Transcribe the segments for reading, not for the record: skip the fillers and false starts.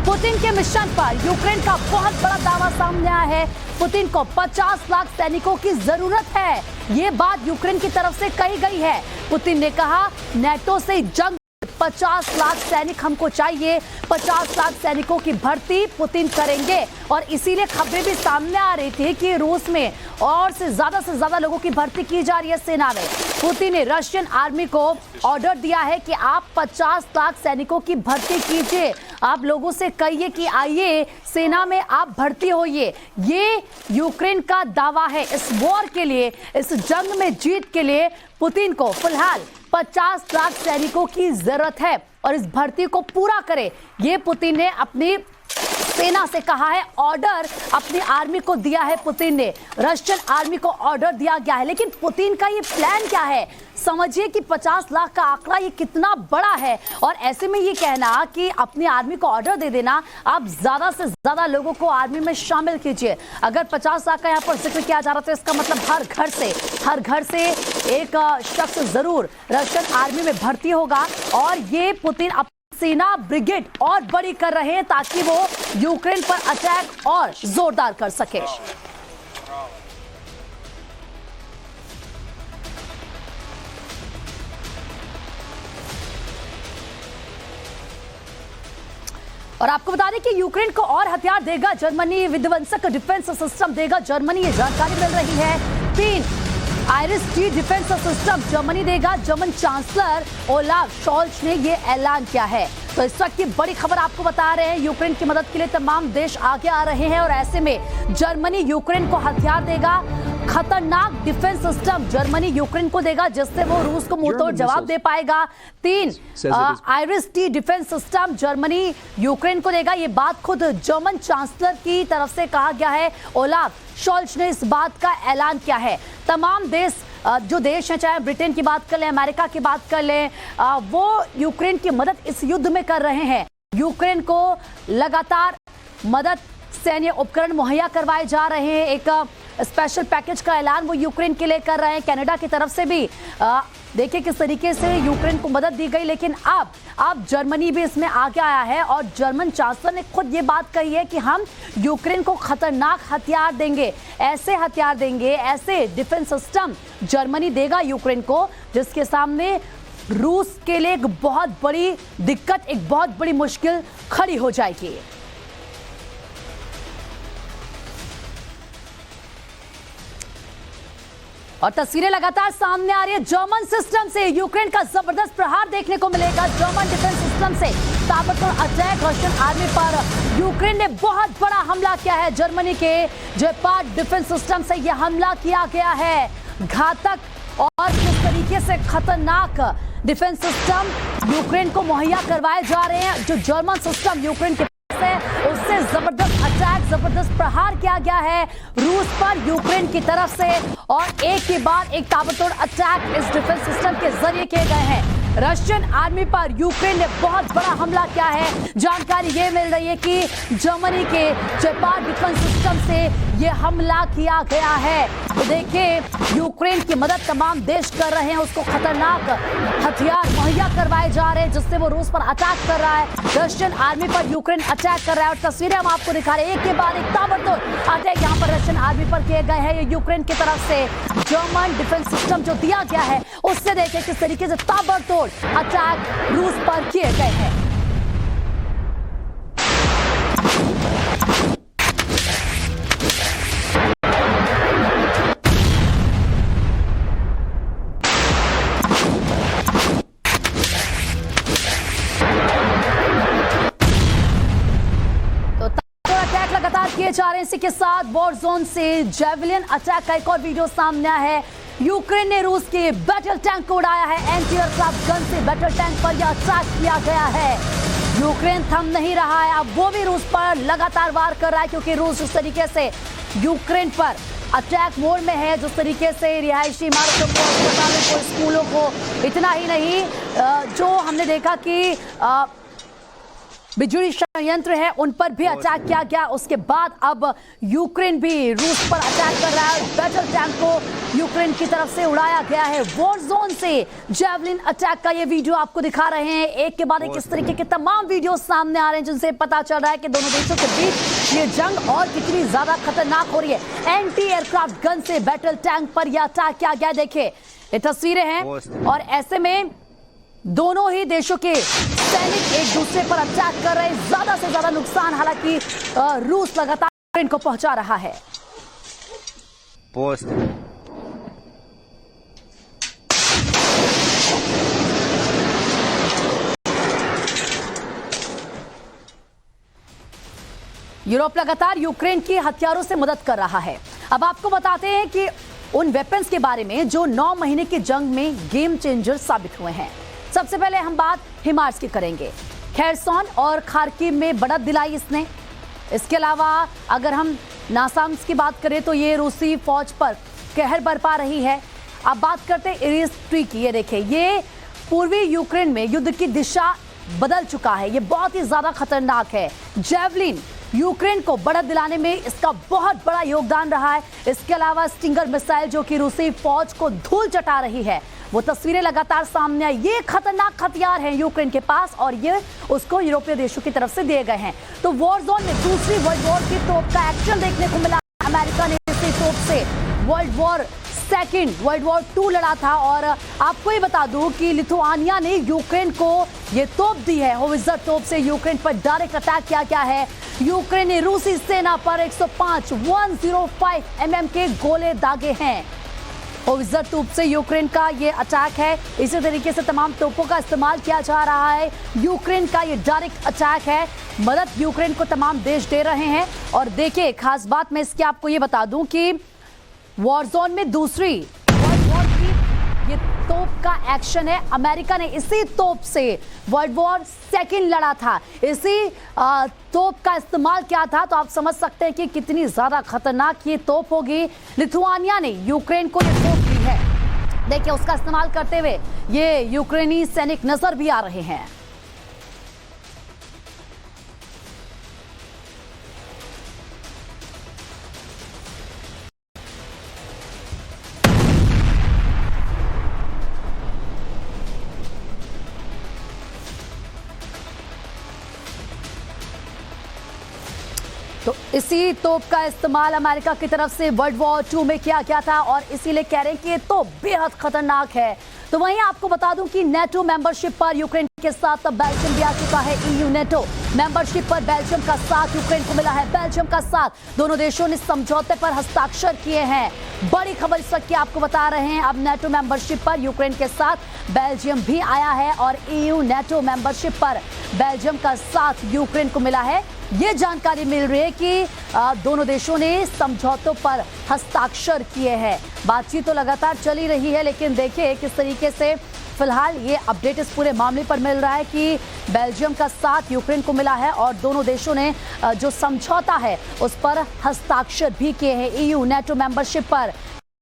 Putin के mission पर Ukraine का बहुत बड़ा दावा सामने आया है। पुतिन को 50 लाख सैनिकों की जरूरत है, ये बात यूक्रेन की तरफ से कही गई है। पुतिन ने कहा नेटो से जंग 50 लाख सैनिक हमको चाहिए, 50 लाख सैनिकों की भर्ती पुतिन करेंगे। और इसीलिए खबरें भी सामने आ रही थी कि रूस में और से ज्यादा लोगों की भर्ती की जा रही है सेना में। पुतिन ने रशियन आर्मी को ऑर्डर दिया है कि आप 50 लाख सैनिकों की भर्ती कीजिए, आप लोगों से कहिए कि आइए सेना में आप भर्ती होइए। ये यूक्रेन का दावा है। इस वॉर के लिए, इस जंग में जीत के लिए पुतिन को फिलहाल 50 लाख सैनिकों की जरूरत है और इस भर्ती को पूरा करे, ये पुतिन ने अपनी सेना से कहा है। ऑर्डर अपनी आर्मी को दिया है पुतिन ने, रशियन आर्मी को ऑर्डर दिया गया है। लेकिन पुतिन का ये प्लान क्या है? समझिए कि 50 लाख का आंकड़ा ये कितना बड़ा है। और ऐसे में ये कहना कि अपनी आर्मी को ऑर्डर दे देना, आप ज्यादा से ज्यादा लोगों को आर्मी में शामिल कीजिए। अगर 50 लाख का यहाँ पर जिक्र किया जा रहा है तो इसका मतलब हर घर से एक शख्स जरूर रशियन आर्मी में भर्ती होगा। और ये पुतिन सेना ब्रिगेड और बड़ी कर रहे हैं ताकि वो यूक्रेन पर अटैक और जोरदार कर सके। और आपको बता दें कि यूक्रेन को और हथियार देगा जर्मनी, विध्वंसक डिफेंस सिस्टम देगा जर्मनी, ये जानकारी मिल रही है। 3 IRIS-T डिफेंस सिस्टम जर्मनी देगा। जर्मन चांसलर ओलाफ शॉल्ज ने ये ऐलान किया है। तो इस वक्त की बड़ी खबर आपको बता रहे हैं, यूक्रेन की मदद के लिए तमाम देश आगे आ रहे हैं और ऐसे में जर्मनी यूक्रेन को हथियार देगा। खतरनाक डिफेंस सिस्टम जर्मनी यूक्रेन को देगा जिससे वो रूस को मुंहतोड़ जवाब दे पाएगा। 3 IRIS-T defence system Germany Ukraine को देगा। ये बात खुद जर्मन चांसलर की तरफ से कहा गया है। ओलाफ शॉल्ज ने इस बात का ऐलान किया है। तमाम देश जो देश हैं, चाहे ब्रिटेन की बात कर लें, अमेरिका की बात कर लें, वो यूक्रेन की मदद इस युद्ध में कर रहे हैं। यूक्रेन को लगातार मदद, सैन्य उपकरण मुहैया करवाए जा रहे हैं। एक स्पेशल पैकेज का ऐलान वो यूक्रेन के लिए कर रहे हैं। कनाडा की तरफ से भी देखिए किस तरीके से यूक्रेन को मदद दी गई। लेकिन अब जर्मनी भी इसमें आगे आया है और जर्मन चांसलर ने खुद ये बात कही है कि हम यूक्रेन को खतरनाक हथियार देंगे, ऐसे हथियार देंगे, ऐसे डिफेंस सिस्टम जर्मनी देगा यूक्रेन को जिसके सामने रूस के लिए एक बहुत बड़ी दिक्कत, एक बहुत बड़ी मुश्किल खड़ी हो जाएगी। और तस्वीरें लगातार सामने आ रही है जर्मन सिस्टम से। यूक्रेन का जबरदस्त प्रहार देखने को मिलेगा जर्मन डिफेंस सिस्टम से। ताबड़तोड़ अटैक रशियन आर्मी पर यूक्रेन ने बहुत बड़ा हमला किया है। जर्मनी के जेपार्ड डिफेंस सिस्टम से यह हमला किया गया है। घातक और किस तरीके से खतरनाक डिफेंस सिस्टम यूक्रेन को मुहैया करवाए जा रहे हैं। जो जर्मन सिस्टम यूक्रेन के उससे जबरदस्त अटैक, जबरदस्त प्रहार किया गया है रूस पर यूक्रेन की तरफ से। और एक के बाद एक ताबड़तोड़ अटैक इस डिफेंस सिस्टम के जरिए किए गए हैं। रशियन आर्मी पर यूक्रेन ने बहुत बड़ा हमला किया है। जानकारी ये मिल रही है कि जर्मनी के जेपार्ड डिफेंस सिस्टम से ये हमला किया गया है। तो देखिए यूक्रेन की मदद तमाम देश कर रहे हैं, उसको खतरनाक हथियार मुहैया करवाए जा रहे हैं जिससे वो रूस पर अटैक कर रहा है। रशियन आर्मी पर यूक्रेन अटैक कर रहा है और तस्वीरें हम आपको दिखा रहे हैं। एक के बाद एक ताबड़तोड़ अटैक यहाँ पर रशियन आर्मी पर किए गए हैं। ये यूक्रेन की तरफ से जर्मन डिफेंस सिस्टम जो दिया गया है उससे देखिए किस तरीके से ताबड़तोड़ अटैक रूस पर किए गए हैं। किए जा रहे हैं। इसी के साथ वॉर जोन से जेवलिन अटैक का एक और वीडियो सामने आया है। यूक्रेन ने रूस के बैटल टैंक को उड़ाया है। एंटी एयरक्राफ्ट गन से बैटल टैंक पर यह अटैक किया गया है। यूक्रेन थम नहीं रहा है, अब वो भी रूस पर लगातार वार कर रहा है क्योंकि रूस जिस तरीके से यूक्रेन पर अटैक मोड में है, जिस तरीके से रिहायशी इमारतों को, अस्पतालों को, स्कूलों को, इतना ही नहीं जो हमने देखा कि बिजुली संयंत्र है उन पर भी अटैक किया गया। उसके बाद अब यूक्रेन भी रूस पर अटैक कर रहा है। बैटल टैंक को यूक्रेन की तरफ से उड़ाया गया है। वॉर जोन से जेवलिन अटैक का ये वीडियो आपको दिखा रहे हैं। एक के बाद एक इस तरीके के तमाम वीडियो सामने आ रहे हैं जिनसे पता चल रहा है कि दोनों देशों के बीच ये जंग और कितनी ज्यादा खतरनाक हो रही है। एंटी एयरक्राफ्ट गन से बैटल टैंक पर यह अटैक किया गया। देखिए ये तस्वीरें हैं और ऐसे में दोनों ही देशों के सैनिक एक दूसरे पर अटैक कर रहे हैं। ज्यादा से ज्यादा नुकसान हालांकि रूस लगातार यूक्रेन को पहुंचा रहा है। यूरोप लगातार यूक्रेन की हथियारों से मदद कर रहा है। अब आपको बताते हैं कि उन वेपन्स के बारे में जो 9 महीने की जंग में गेम चेंजर साबित हुए हैं। सबसे पहले हम बात हिमार्स की करेंगे। खेरसोन और खार्किव में बढ़त दिलाई इसने। इसके अलावा अगर हम नासाम्स की बात करें तो ये रूसी फौज पर कहर बरपा रही है। अब बात करते हैं इरिस्ट्री की। ये देखिए ये पूर्वी यूक्रेन में युद्ध की दिशा बदल चुका है। ये बहुत ही ज्यादा खतरनाक है। जेवलिन यूक्रेन को बढ़त दिलाने में इसका बहुत बड़ा योगदान रहा है। इसके अलावा स्टिंगर मिसाइल जो कि रूसी फौज को धूल चटा रही है, वो तस्वीरें लगातार सामने आई। ये खतरनाक हथियार हैं यूक्रेन के पास और ये उसको यूरोपीय देशों की तरफ से दिए गए हैं। तो वॉर जोन में दूसरी वर्ल्ड वॉर की तोप का एक्शन देखने को मिला। अमेरिका ने इसी तोप से वर्ल्ड वॉर II लड़ा था। और आपको ये बता दूं कि लिथुआनिया ने यूक्रेन को ये तोप दी है। होवित्जर तोप से यूक्रेन पर डायरेक्ट अटैक किया गया है। यूक्रेन ने रूसी सेना पर 105 mm के गोले दागे हैं। होवित्जर तोप से यूक्रेन का ये अटैक है। इसी तरीके से तमाम तोपों का इस्तेमाल किया जा रहा है। यूक्रेन का ये डायरेक्ट अटैक है। मदद यूक्रेन को तमाम देश दे रहे हैं। और देखिए खास बात मैं इसकी आपको ये बता दूं कि वॉर जोन में दूसरी वर्ल्ड वॉर की ये तोप का एक्शन है। अमेरिका ने इसी तोप से वर्ल्ड वॉर II लड़ा था। इसी तोप का इस्तेमाल किया था। तो आप समझ सकते हैं कि कितनी ज्यादा खतरनाक ये तोप होगी। लिथुआनिया ने यूक्रेन को ये तोप दी है। देखिए उसका इस्तेमाल करते हुए ये यूक्रेनी सैनिक नजर भी आ रहे हैं। तो इसी तोप का इस्तेमाल अमेरिका की तरफ से वर्ल्ड वॉर II में किया गया था और इसीलिए कह रहे हैं कि ये तो बेहद खतरनाक है। तो वहीं आपको बता दूं कि नेटो मेंबरशिप पर यूक्रेन के साथ अब बेल्जियम भी आ चुका है। EU नेटो मेंबरशिप पर बेल्जियम का साथ यूक्रेन को मिला है। बेल्जियम का साथ दोनों देशों ने समझौते पर हस्ताक्षर किए हैं। बड़ी खबर इस वक्त की आपको बता रहे हैं। अब नेटो मेंबरशिप पर यूक्रेन के साथ बेल्जियम भी आया है और EU नेटो मेंबरशिप पर बेल्जियम का साथ यूक्रेन को मिला है। ये जानकारी मिल रही है कि दोनों देशों ने समझौतों पर हस्ताक्षर किए हैं। बातचीत तो लगातार चली रही है, लेकिन देखिए किस तरीके से फिलहाल ये अपडेट इस पूरे मामले पर मिल रहा है कि बेल्जियम का साथ यूक्रेन को मिला है और दोनों देशों ने जो समझौता है उस पर हस्ताक्षर भी किए हैं। EU नेटो मेंबरशिप पर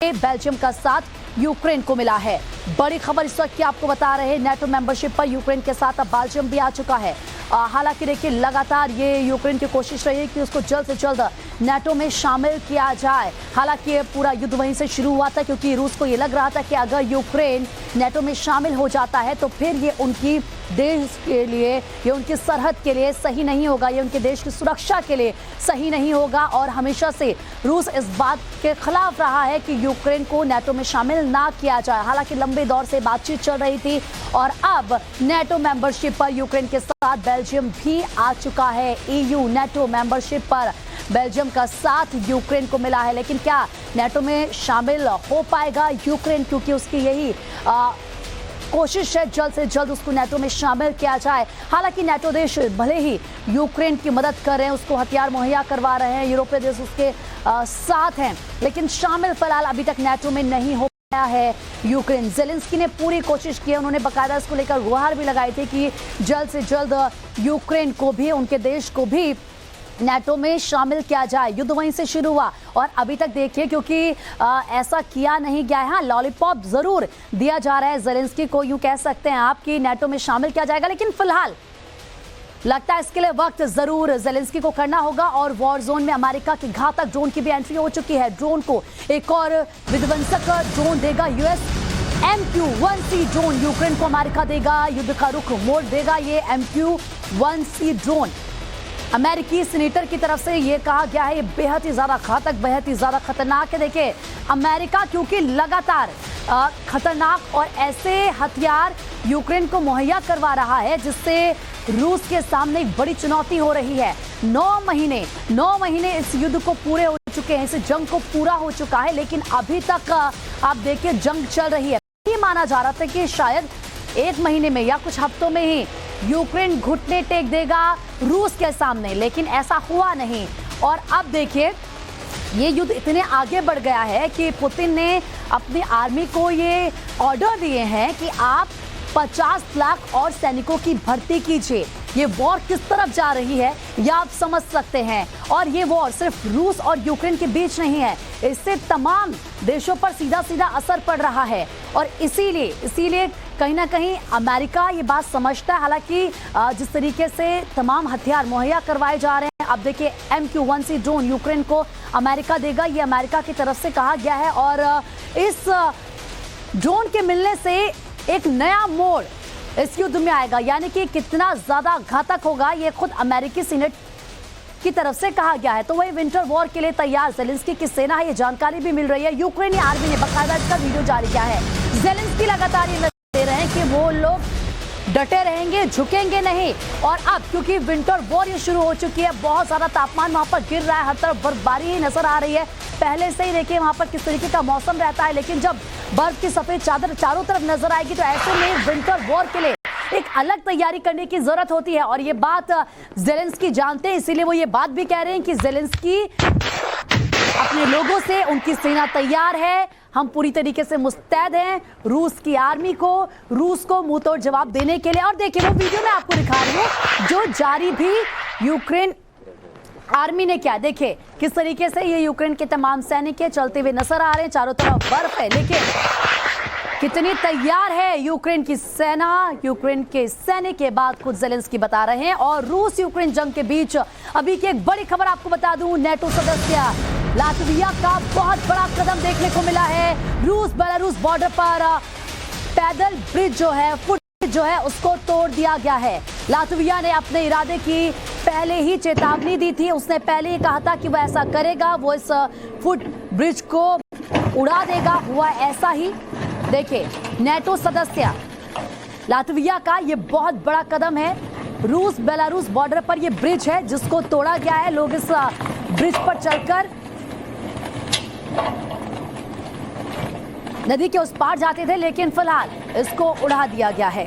बेल्जियम का साथ यूक्रेन को मिला है। बड़ी खबर इस वक्त की आपको बता रहे हैं। नेटो मेंबरशिप पर यूक्रेन के साथ अब बेल्जियम भी आ चुका है। हालांकि देखिए लगातार ये यूक्रेन की कोशिश रही है कि उसको जल्द से जल्द नेटो में शामिल किया जाए। हालांकि ये पूरा युद्ध वहीं से शुरू हुआ था क्योंकि रूस को ये लग रहा था कि अगर यूक्रेन नेटो में शामिल हो जाता है तो फिर ये उनकी देश के लिए, ये उनकी सरहद के लिए सही नहीं होगा, ये उनके देश की सुरक्षा के लिए सही नहीं होगा। और हमेशा से रूस इस बात के खिलाफ रहा है कि यूक्रेन को नेटो में शामिल ना किया जाए। हालांकि लंबे दौर से बातचीत चल रही थी और अब नेटो मेंबरशिप पर यूक्रेन के साथ बेल्जियम भी आ चुका है। EU नेटो मेंबरशिप पर बेल्जियम का साथ यूक्रेन को मिला है। लेकिन क्या नेटो में शामिल हो पाएगा यूक्रेन, क्योंकि उसकी यही कोशिश है जल्द से जल्द उसको नेटो में शामिल किया जाए। हालांकि नेटो देश भले ही यूक्रेन की मदद कर रहे हैं, उसको हथियार मुहैया करवा रहे हैं, यूरोपीय देश उसके साथ हैं, लेकिन शामिल फिलहाल अभी तक नेटो में नहीं हो पाया है यूक्रेन। ज़ेलेंस्की ने पूरी कोशिश की है, उन्होंने बाकायदा इसको लेकर गुहार भी लगाई थी कि जल्द से जल्द यूक्रेन को भी, उनके देश को भी नेटो में शामिल किया जाए। युद्ध वहीं से शुरू हुआ और अभी तक देखिए क्योंकि ऐसा किया नहीं गया है। हाँ, लॉलीपॉप जरूर दिया जा रहा है ज़ेलेंस्की को, यूं कह सकते हैं आप कि नेटो में शामिल किया जाएगा, लेकिन फिलहाल लगता है इसके लिए वक्त जरूर ज़ेलेंस्की को करना होगा और वॉर जोन में अमेरिका की घातक ड्रोन की भी एंट्री हो चुकी है। ड्रोन को एक और विध्वंसक ड्रोन देगा यूएस। MQ-1C ड्रोन यूक्रेन को अमेरिका देगा, युद्ध का रुख मोड़ देगा। ये MQ-1C ड्रोन अमेरिकी सीनेटर की तरफ से ये कहा गया है, ये बेहद ही ज्यादा घातक, बेहद ही ज्यादा खतरनाक है। देखिए अमेरिका क्योंकि लगातार खतरनाक और ऐसे हथियार यूक्रेन को मुहैया करवा रहा है जिससे रूस के सामने एक बड़ी चुनौती हो रही है। 9 महीने इस युद्ध को पूरे हो चुके हैं, इस जंग को पूरा हो चुका है, लेकिन अभी तक आप देखिए जंग चल रही है। ये माना जा रहा था कि शायद 1 महीने में या कुछ हफ्तों में ही यूक्रेन घुटने टेक देगा रूस के सामने, लेकिन ऐसा हुआ नहीं। और अब देखिए ये युद्ध इतने आगे बढ़ गया है कि पुतिन ने अपनी आर्मी को ये ऑर्डर दिए हैं कि आप 50 लाख और सैनिकों की भर्ती कीजिए। ये वॉर किस तरफ जा रही है यह आप समझ सकते हैं। और ये वॉर सिर्फ रूस और यूक्रेन के बीच नहीं है, इससे तमाम देशों पर सीधा सीधा असर पड़ रहा है। और इसीलिए कहीं ना कहीं अमेरिका ये बात समझता है। हालांकि जिस तरीके से तमाम हथियार मुहैया करवाए जा रहे हैं, अब देखिए MQ-1C ड्रोन यूक्रेन को अमेरिका देगा, ये अमेरिका की तरफ से कहा गया है। और इस ड्रोन के मिलने से एक नया मोड़ इस युद्ध में आएगा, यानी कि कितना ज्यादा घातक होगा ये खुद अमेरिकी सीनेट की तरफ से कहा गया है। तो वही विंटर वॉर के लिए तैयार ज़ेलेंस्की की सेना है, ये जानकारी भी मिल रही है। यूक्रेनी आर्मी ने बाकायदा इसका वीडियो जारी किया है। ज़ेलेंस्की लगातार ये मैसेज दे रहे हैं कि वो लोग डटे रहेंगे, झुकेंगे नहीं। और अब क्योंकि विंटर वॉर ये शुरू हो चुकी है, बहुत ज्यादा तापमान वहां पर गिर रहा है, हर तरफ बर्फबारी नजर आ रही है। पहले से ही देखिए वहां पर किस तरीके का मौसम रहता है, लेकिन जब बर्फ की सफेद चादर चारों तरफ नजर आएगी तो ऐसे में विंटर वॉर के लिए एक अलग तैयारी करने की जरूरत होती है। और ये बात ज़ेलेंस्की जानते हैं, इसीलिए वो ये बात भी कह रहे हैं कि ज़ेलेंस्की अपने लोगों से, उनकी सेना तैयार है, हम पूरी तरीके से मुस्तैद हैं रूस की आर्मी को, रूस को मुंह तोड़ जवाब देने के लिए। और देखिए वो वीडियो मैं आपको दिखा रही हूँ जो जारी भी यूक्रेन आर्मी ने किया। देखिए किस तरीके से ये यूक्रेन के तमाम सैनिक चलते हुए नजर आ रहे हैं, चारों तरफ बर्फ है, लेकिन कितनी तैयार है यूक्रेन की सेना। यूक्रेन के सैनिक ये बात खुद ज़ेलेंस्की बता रहे हैं। और रूस यूक्रेन जंग के बीच अभी की एक बड़ी खबर आपको बता दूं, नेटो सदस्य लातविया का बहुत बड़ा कदम देखने को मिला है। रूस बेलारूस बॉर्डर पर पैदल ब्रिज जो है, फुट जो है, उसको तोड़ दिया गया है। लातविया ने अपने इरादे की पहले ही चेतावनी दी थी, उसने पहले ही कहा था कि वह ऐसा करेगा, वो इस फुट ब्रिज को उड़ा देगा। हुआ ऐसा ही। देखिए नेटो सदस्य लातविया का ये बहुत बड़ा कदम है। रूस बेलारूस बॉर्डर पर ये ब्रिज है जिसको तोड़ा गया है। लोग इस ब्रिज पर चलकर नदी के उस पार जाते थे, लेकिन फिलहाल इसको उड़ा दिया गया है।